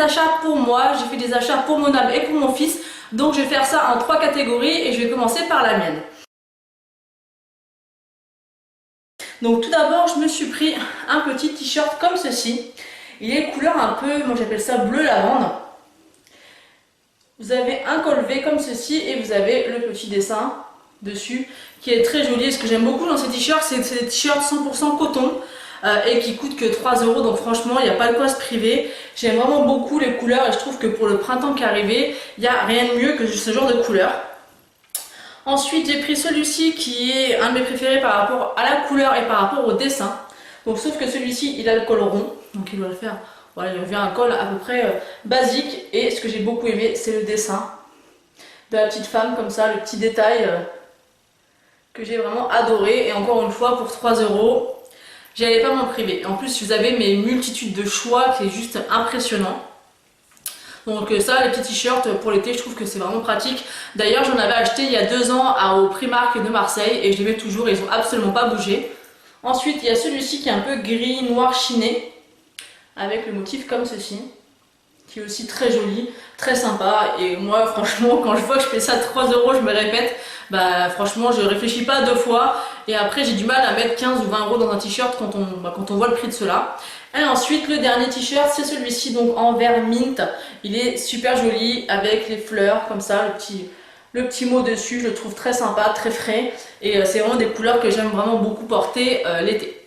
des achats pour moi, j'ai fait des achats pour mon âme et pour mon fils. Donc je vais faire ça en 3 catégories et je vais commencer par la mienne. Donc tout d'abord, je me suis pris un petit t-shirt comme ceci. Il est couleur un peu, moi j'appelle ça bleu lavande. Vous avez un col V comme ceci et vous avez le petit dessin dessus qui est très joli. Et ce que j'aime beaucoup dans ces t-shirts, c'est des t-shirts 100% coton et qui coûtent que 3 €. Donc franchement, il n'y a pas de quoi se priver. J'aime vraiment beaucoup les couleurs et je trouve que pour le printemps qui est arrivé, il n'y a rien de mieux que ce genre de couleur. Ensuite, j'ai pris celui-ci qui est un de mes préférés par rapport à la couleur et par rapport au dessin. Donc sauf que celui-ci, il a le col rond, donc il doit le faire. Voilà, il revient un col à peu près basique. Et ce que j'ai beaucoup aimé, c'est le dessin de la petite femme comme ça, le petit détail que j'ai vraiment adoré. Et encore une fois, pour 3 €, j'allais pas m'en priver. En plus, vous avez mes multitudes de choix qui est juste impressionnant. Donc ça, les petits t-shirts pour l'été, je trouve que c'est vraiment pratique. D'ailleurs, j'en avais acheté il y a 2 ans au Primark de Marseille et je les mets toujours, ils ont absolument pas bougé. Ensuite, il y a celui-ci qui est un peu gris, noir chiné, avec le motif comme ceci, qui est aussi très joli, très sympa. Et moi, franchement, quand je vois que je paie ça 3 €, je me répète, bah franchement, je réfléchis pas 2 fois. Et après, j'ai du mal à mettre 15 ou 20 € dans un t-shirt quand on voit le prix de cela. Et ensuite, le dernier t-shirt, c'est celui-ci, donc en vert mint. Il est super joli avec les fleurs, comme ça, le petit mot dessus. Je le trouve très sympa, très frais. Et c'est vraiment des couleurs que j'aime vraiment beaucoup porter l'été.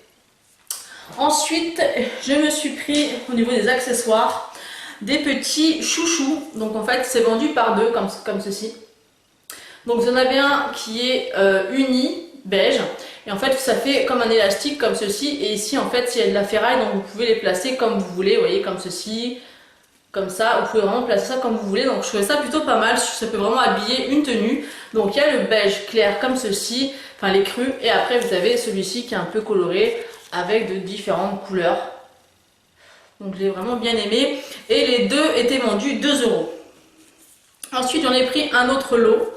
Ensuite, je me suis pris au niveau des accessoires des petits chouchous. Donc en fait, c'est vendu par deux comme ceci. Donc vous en avez un qui est uni, beige. Et en fait, ça fait comme un élastique comme ceci. Et ici, en fait, il y a de la ferraille, donc vous pouvez les placer comme vous voulez. Vous voyez, comme ceci, comme ça. Vous pouvez vraiment placer ça comme vous voulez. Donc je trouvais ça plutôt pas mal. Ça peut vraiment habiller une tenue. Donc il y a le beige clair comme ceci, enfin les crus. Et après, vous avez celui-ci qui est un peu coloré, avec de différentes couleurs. Donc je l'ai vraiment bien aimé. Et les deux étaient vendus 2 €. Ensuite j'en ai pris un autre lot.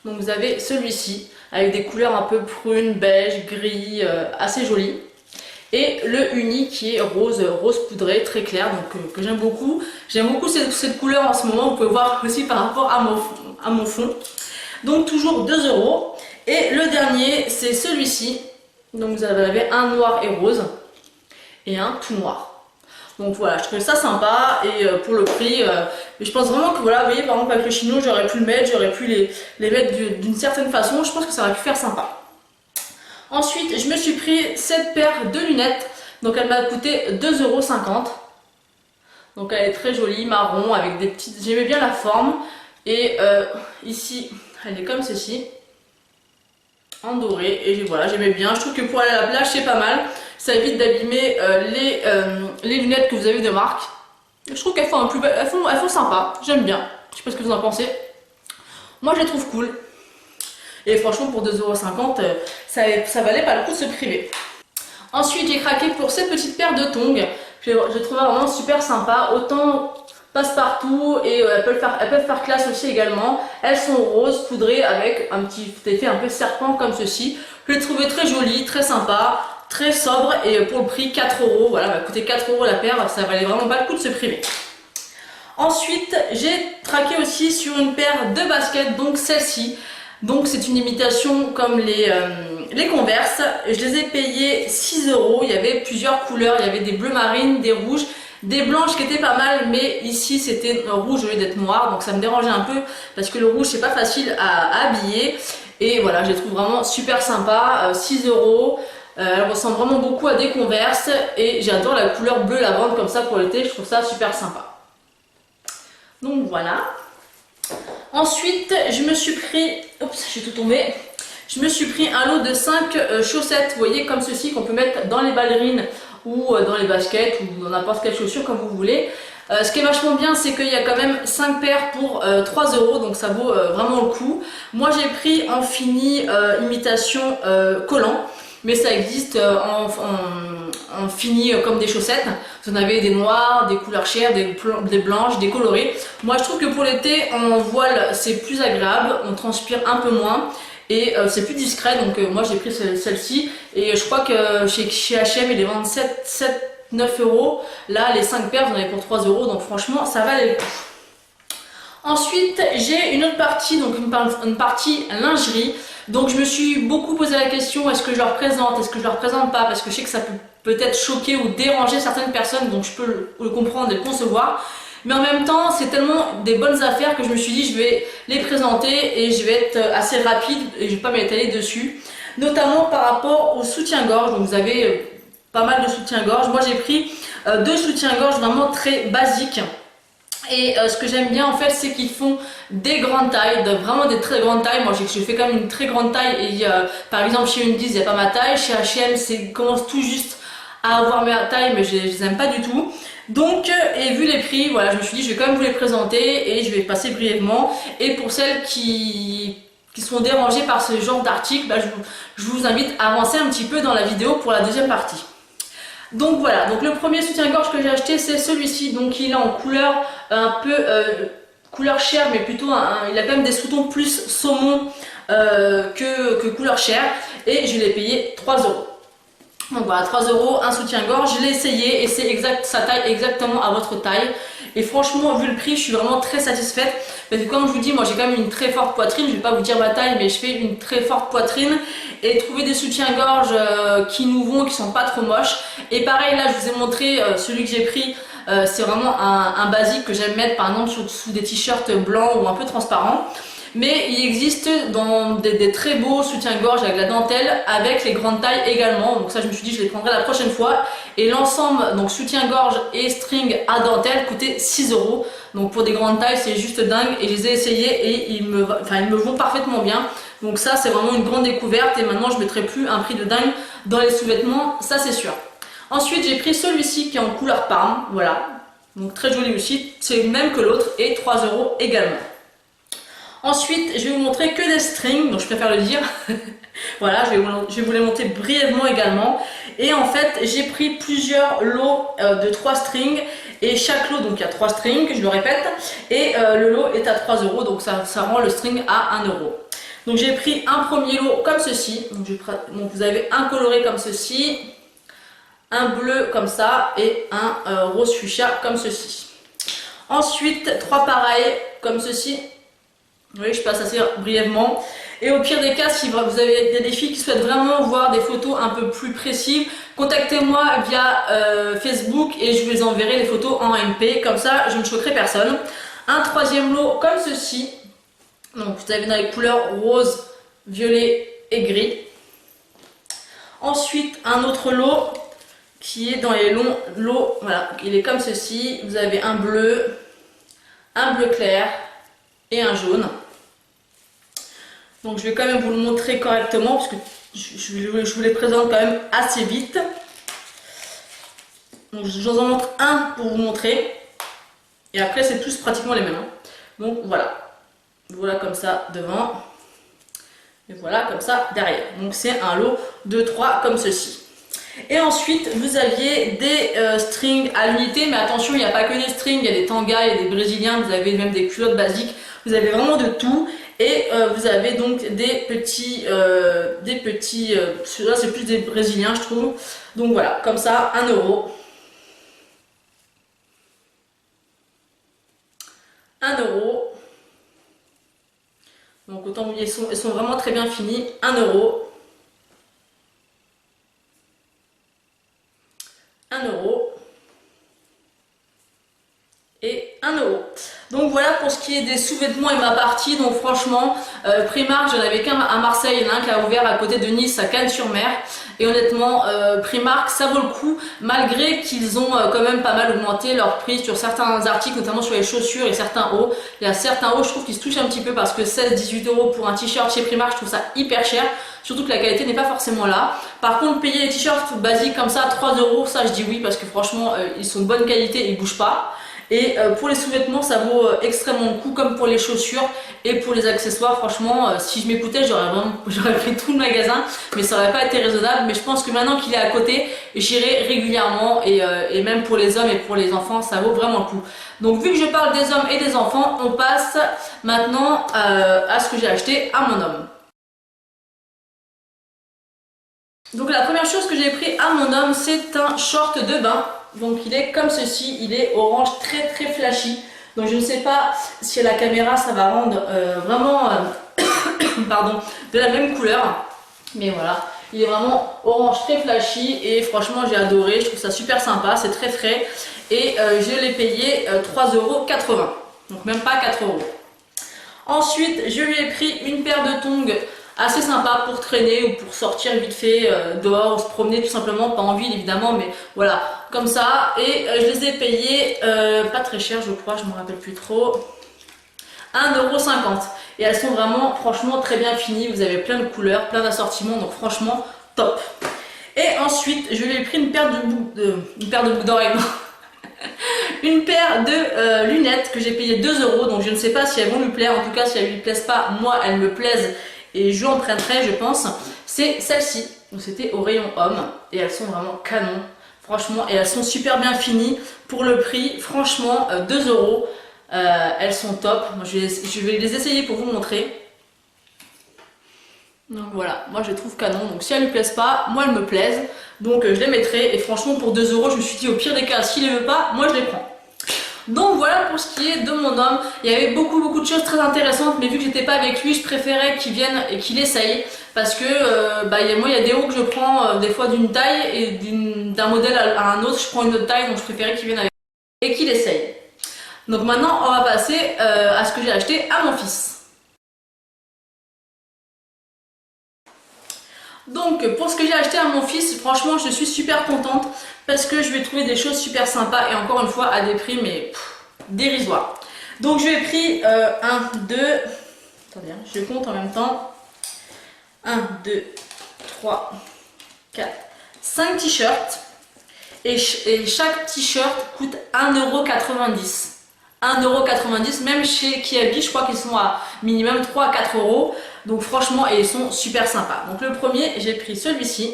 Donc vous avez celui-ci avec des couleurs un peu prunes, beige, gris, assez joli. Et le uni qui est rose poudré, très clair, donc que j'aime beaucoup. J'aime beaucoup cette couleur en ce moment, vous pouvez voir aussi par rapport à mon fond. Donc toujours 2 €. Et le dernier c'est celui-ci. Donc vous avez un noir et rose et un tout noir. Donc voilà, je trouvais ça sympa et pour le prix, mais je pense vraiment que voilà, vous voyez par exemple avec le chino, j'aurais pu le mettre, j'aurais pu les mettre d'une certaine façon, je pense que ça aurait pu faire sympa. Ensuite, je me suis pris cette paire de lunettes, donc elle m'a coûté 2,50 €. Donc elle est très jolie, marron, avec des petites, j'aimais bien la forme et ici, elle est comme ceci. En doré et voilà, j'aimais bien. Je trouve que pour aller à la plage c'est pas mal, ça évite d'abîmer les lunettes que vous avez de marque. Je trouve qu'elles font elles font sympa, j'aime bien. Je sais pas ce que vous en pensez, moi je les trouve cool et franchement pour 2,50 €, ça valait pas le coup de se priver. Ensuite j'ai craqué pour cette petite paire de tongs, je trouve vraiment super sympa, autant passe-partout et elles peuvent faire classe aussi également. Elles sont roses poudrées avec un petit effet un peu serpent comme ceci. Je l'ai trouvé très joli, très sympa, très sobre et pour le prix 4 €. Voilà, ça va coûter 4 € la paire, ça valait vraiment pas le coup de se priver. Ensuite, j'ai traqué aussi sur une paire de baskets, donc celle-ci. Donc c'est une imitation comme les Converse. Je les ai payées 6 €. Il y avait plusieurs couleurs, il y avait des bleus marines, des rouges, des blanches qui étaient pas mal, mais ici c'était rouge au lieu d'être noir, donc ça me dérangeait un peu parce que le rouge c'est pas facile à habiller. Et voilà, je les trouve vraiment super sympa, 6 €. Elles ressemblent vraiment beaucoup à des Converse et j'adore la couleur bleu lavande comme ça pour l'été, je trouve ça super sympa. Donc voilà. Ensuite, je me suis pris, oups, j'ai tout tombé. Je me suis pris un lot de 5 chaussettes, vous voyez, comme ceci, qu'on peut mettre dans les ballerines ou dans les baskets ou dans n'importe quelle chaussure comme vous voulez. Ce qui est vachement bien, c'est qu'il y a quand même 5 paires pour 3 €, donc ça vaut vraiment le coup. Moi j'ai pris en fini imitation collant, mais ça existe en fini comme des chaussettes. Vous en avez des noirs, des couleurs chères, des blanches, des colorées. Moi je trouve que pour l'été en voile c'est plus agréable, on transpire un peu moins. Et c'est plus discret, donc moi j'ai pris celle-ci et je crois que chez H&M ils les vendent 7 9 euros. Là, les 5 paires, vous en avez pour 3 euros. Donc franchement, ça valait le coup. Ensuite, j'ai une autre partie, donc une partie lingerie. Donc je me suis beaucoup posé la question, est-ce que je leur présente, est-ce que je leur présente pas, parce que je sais que ça peut peut-être choquer ou déranger certaines personnes, donc je peux le comprendre et le concevoir. Mais en même temps, c'est tellement des bonnes affaires que je me suis dit, je vais les présenter et je vais être assez rapide et je vais pas m'étaler dessus. Notamment par rapport au soutien-gorge, donc vous avez pas mal de soutien-gorge. Moi j'ai pris deux soutiens-gorge vraiment très basiques. Et ce que j'aime bien en fait, c'est qu'ils font des grandes tailles, vraiment des très grandes tailles. Moi je fais quand même une très grande taille et par exemple chez Undies il n'y a pas ma taille, chez H&M c'est commence tout juste à avoir ma taille mais je les aime pas du tout. Donc et vu les prix, voilà, je me suis dit je vais quand même vous les présenter et je vais passer brièvement. Et pour celles qui sont dérangées par ce genre d'article, bah, je vous invite à avancer un petit peu dans la vidéo pour la deuxième partie. Donc voilà, donc le premier soutien-gorge que j'ai acheté c'est celui-ci, donc il est en couleur un peu couleur chair, mais plutôt il a quand même des sous-tons plus saumon que couleur chair, et je l'ai payé 3 euros. Donc voilà, 3 euros, un soutien-gorge, je l'ai essayé et c'est exact, sa taille exactement à votre taille. Et franchement, vu le prix, je suis vraiment très satisfaite. Parce que comme je vous dis, moi j'ai quand même une très forte poitrine, je vais pas vous dire ma taille, mais je fais une très forte poitrine. Et trouver des soutiens-gorge qui nous vont, qui sont pas trop moches. Et pareil, là je vous ai montré celui que j'ai pris. C'est vraiment un basique que j'aime mettre par exemple sous des t-shirts blancs ou un peu transparents. Mais il existe dans des très beaux soutiens-gorge avec la dentelle, avec les grandes tailles également. Donc ça je me suis dit je les prendrai la prochaine fois. Et l'ensemble, donc soutien-gorge et string à dentelle, coûtait 6 euros. Donc pour des grandes tailles c'est juste dingue. Et je les ai essayés et ils me vont parfaitement bien. Donc ça c'est vraiment une grande découverte. Et maintenant je ne mettrai plus un prix de dingue dans les sous-vêtements, ça c'est sûr. Ensuite j'ai pris celui-ci qui est en couleur parme, voilà. Donc très joli aussi, c'est le même que l'autre et 3 euros également. Ensuite, je vais vous montrer que des strings, donc je préfère le dire. Voilà, je vais vous les montrer brièvement également. Et en fait, j'ai pris plusieurs lots de 3 strings. Et chaque lot, donc il y a 3 strings, je le répète. Et le lot est à 3 euros, donc ça rend le string à 1 euro. Donc j'ai pris un premier lot comme ceci. Donc vous avez un coloré comme ceci, un bleu comme ça et un rose fuchsia comme ceci. Ensuite, 3 pareils comme ceci. Oui, je passe assez brièvement. Et au pire des cas, si vous avez des filles qui souhaitent vraiment voir des photos un peu plus précises, contactez-moi via Facebook et je vous enverrai les photos en MP. Comme ça, je ne choquerai personne. Un troisième lot comme ceci. Donc vous avez dans les couleurs rose, violet et gris. Ensuite, un autre lot qui est dans les longs lots. Voilà, il est comme ceci. Vous avez un bleu clair et un jaune. Donc je vais quand même vous le montrer correctement parce que je vous les présente quand même assez vite. Donc je vous en montre un pour vous montrer. Et après c'est tous pratiquement les mêmes. Hein. Donc voilà. Voilà comme ça devant. Et voilà comme ça derrière. Donc c'est un lot de 3 comme ceci. Et ensuite vous aviez des strings à l'unité. Mais attention, il n'y a pas que des strings. Il y a des tangas, il y a des brésiliens. Vous avez même des culottes basiques. Vous avez vraiment de tout. Et vous avez donc des petits, là c'est plus des brésiliens je trouve. Donc voilà, comme ça, 1 euro. 1 euro. Donc autant vous dire, ils sont vraiment très bien finis. 1 euro. 1 euro. Et 1 euro. Donc voilà pour ce qui est des sous-vêtements et ma partie. Donc franchement, Primark, j'en avais qu'un à Marseille, il y en a un qui a ouvert à côté de Nice, à Cannes-sur-Mer. Et honnêtement, Primark, ça vaut le coup, malgré qu'ils ont quand même pas mal augmenté leur prix sur certains articles, notamment sur les chaussures et certains hauts. Il y a certains hauts, je trouve qu'ils se touchent un petit peu parce que 16-18 euros pour un t-shirt chez Primark, je trouve ça hyper cher. Surtout que la qualité n'est pas forcément là. Par contre, payer les t-shirts basiques comme ça, 3 euros, ça je dis oui parce que franchement, ils sont de bonne qualité et ils bougent pas. Et pour les sous-vêtements, ça vaut extrêmement le coup, comme pour les chaussures et pour les accessoires. Franchement, si je m'écoutais, j'aurais pris tout le magasin, mais ça n'aurait pas été raisonnable. Mais je pense que maintenant qu'il est à côté, j'irai régulièrement et même pour les hommes et pour les enfants, ça vaut vraiment le coup. Donc vu que je parle des hommes et des enfants, on passe maintenant à ce que j'ai acheté à mon homme. Donc la première chose que j'ai pris à mon homme, c'est un short de bain. Donc il est comme ceci, il est orange très très flashy. Donc je ne sais pas si à la caméra ça va rendre vraiment pardon, de la même couleur. Mais voilà, il est vraiment orange très flashy et franchement j'ai adoré, je trouve ça super sympa, c'est très frais. Et je l'ai payé 3,80 €, donc même pas 4 €. Ensuite, je lui ai pris une paire de tongs assez sympa pour traîner ou pour sortir vite fait dehors, se promener tout simplement, pas en ville évidemment, mais voilà, comme ça. Et je les ai payés pas très cher, je crois, je me rappelle plus trop, 1,50 €. Et elles sont vraiment, franchement, très bien finies. Vous avez plein de couleurs, plein d'assortiments, donc franchement, top. Et ensuite, je lui ai pris une paire de boucles d'oreilles. Une paire de lunettes que j'ai payé 2 €, donc je ne sais pas si elles vont lui plaire. En tout cas, si elles lui plaisent pas, moi elles me plaisent et je l'emprunterai, je pense. C'est celle-ci, donc c'était au rayon homme et elles sont vraiment canon, franchement, et elles sont super bien finies pour le prix, franchement, 2 €. Elles sont top. Moi, je vais les essayer pour vous montrer. Donc voilà, moi je les trouve canon, donc si elles lui plaisent pas, moi elles me plaisent, donc je les mettrai, et franchement pour 2 €, je me suis dit au pire des cas, s'il les veut pas, moi je les prends. Donc voilà pour ce qui est de mon homme. Il y avait beaucoup de choses très intéressantes, mais vu que j'étais pas avec lui, je préférais qu'il vienne et qu'il essaye, parce que moi il y a des hauts que je prends des fois d'une taille, et d'un modèle à un autre je prends une autre taille, donc je préférais qu'il vienne avec et qu'il essaye. Donc maintenant on va passer à ce que j'ai acheté à mon fils. Donc pour ce que j'ai acheté à mon fils, franchement je suis super contente parce que je vais trouver des choses super sympas et encore une fois à des prix mais dérisoires. Donc je lui ai pris 1, 2, attendez, je compte en même temps, 1, 2, 3, 4, 5 t-shirts et chaque t-shirt coûte 1,90 €. 1,90 €, même chez Kiabi, je crois qu'ils sont à minimum 3 à 4 €. Donc franchement, et ils sont super sympas. Donc le premier, j'ai pris celui-ci.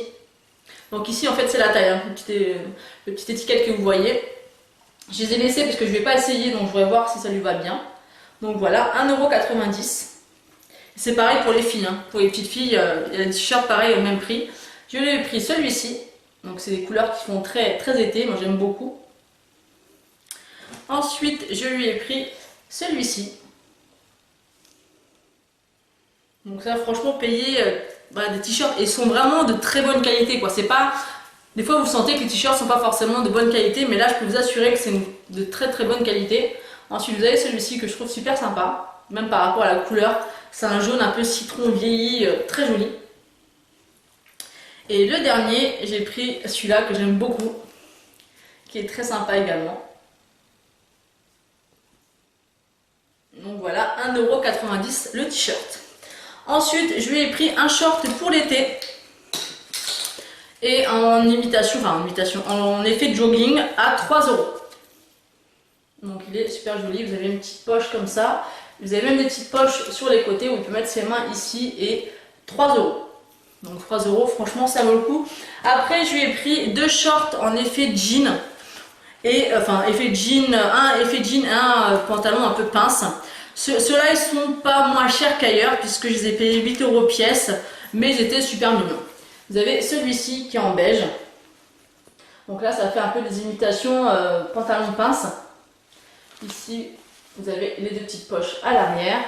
Donc ici, en fait, c'est la taille, hein, le petit étiquette que vous voyez. Je les ai laissés parce que je ne vais pas essayer, donc je voudrais voir si ça lui va bien. Donc voilà, 1,90 €. C'est pareil pour les filles, hein. Pour les petites filles, il y a des t-shirts pareil au même prix. Je lui ai pris celui-ci. Donc c'est des couleurs qui font très, très été, moi j'aime beaucoup. Ensuite, je lui ai pris celui-ci. Donc ça, franchement, payer des t-shirts, et ils sont vraiment de très bonne qualité, quoi. C'est pas... Des fois, vous sentez que les t-shirts sont pas forcément de bonne qualité, mais là, je peux vous assurer que c'est de très très bonne qualité. Ensuite, vous avez celui-ci que je trouve super sympa, même par rapport à la couleur. C'est un jaune un peu citron vieilli, très joli. Et le dernier, j'ai pris celui-là que j'aime beaucoup, qui est très sympa également. Donc voilà, 1,90 € le t-shirt. Ensuite, je lui ai pris un short pour l'été. Et en en effet de jogging à 3 €. Donc il est super joli, vous avez une petite poche comme ça. Vous avez même des petites poches sur les côtés où il peut mettre ses mains ici, et 3 €. Donc 3 €, franchement ça vaut le coup. Après je lui ai pris deux shorts en effet jean. Et effet jean, un pantalon un peu pince. Ceux-là ils sont pas moins chers qu'ailleurs puisque je les ai payés 8 € pièce, mais ils étaient super mignons. Vous avez celui-ci qui est en beige. Donc là ça fait un peu des imitations pantalon pince. Ici vous avez les deux petites poches à l'arrière.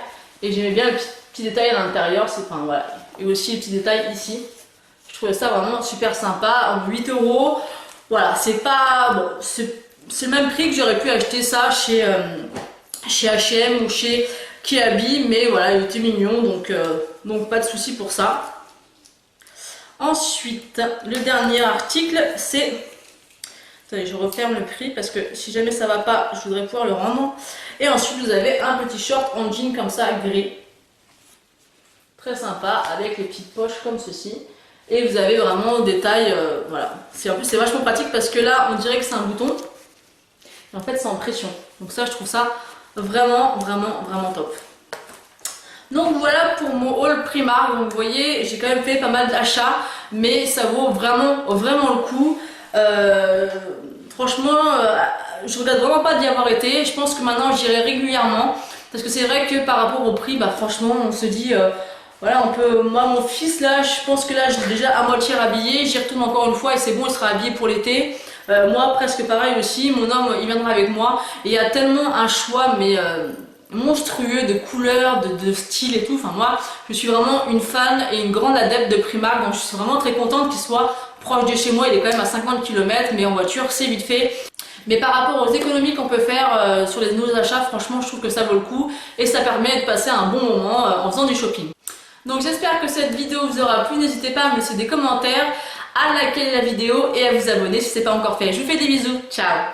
Et j'aimais bien le petit détail à l'intérieur. Voilà. Et aussi les petits détails ici. Je trouvais ça vraiment super sympa. 8 €. Voilà, c'est pas... Bon, c'est le même prix que j'aurais pu acheter ça chez H&M ou chez Kiabi, mais voilà, il était mignon, donc pas de souci pour ça. Ensuite, le dernier article, c'est... Attendez, je referme le prix parce que si jamais ça va pas, je voudrais pouvoir le rendre. Et ensuite, vous avez un petit short en jean comme ça, gris. Très sympa, avec les petites poches comme ceci. Et vous avez vraiment des tailles, voilà. En plus, c'est vachement pratique parce que là, on dirait que c'est un bouton. Et en fait, c'est en pression. Donc ça, je trouve ça vraiment top. Donc voilà pour mon haul Primark. Donc vous voyez, j'ai quand même fait pas mal d'achats, mais ça vaut vraiment le coup. Franchement, je regrette vraiment pas d'y avoir été. Je pense que maintenant, j'irai régulièrement. Parce que c'est vrai que par rapport au prix, franchement, on se dit... voilà, moi mon fils là, je pense que là je l'ai déjà à moitié rhabillé, j'y retourne encore une fois et c'est bon, il sera habillé pour l'été. Moi presque pareil aussi, mon homme il viendra avec moi et il y a tellement un choix mais monstrueux de couleurs, de styles et tout. Enfin moi je suis vraiment une fan et une grande adepte de Primark, donc je suis vraiment très contente qu'il soit proche de chez moi. Il est quand même à 50 km mais en voiture c'est vite fait. Mais par rapport aux économies qu'on peut faire sur nos achats, franchement je trouve que ça vaut le coup et ça permet de passer un bon moment en faisant du shopping. Donc j'espère que cette vidéo vous aura plu, n'hésitez pas à me laisser des commentaires, à liker la vidéo et à vous abonner si ce n'est pas encore fait. Je vous fais des bisous, ciao!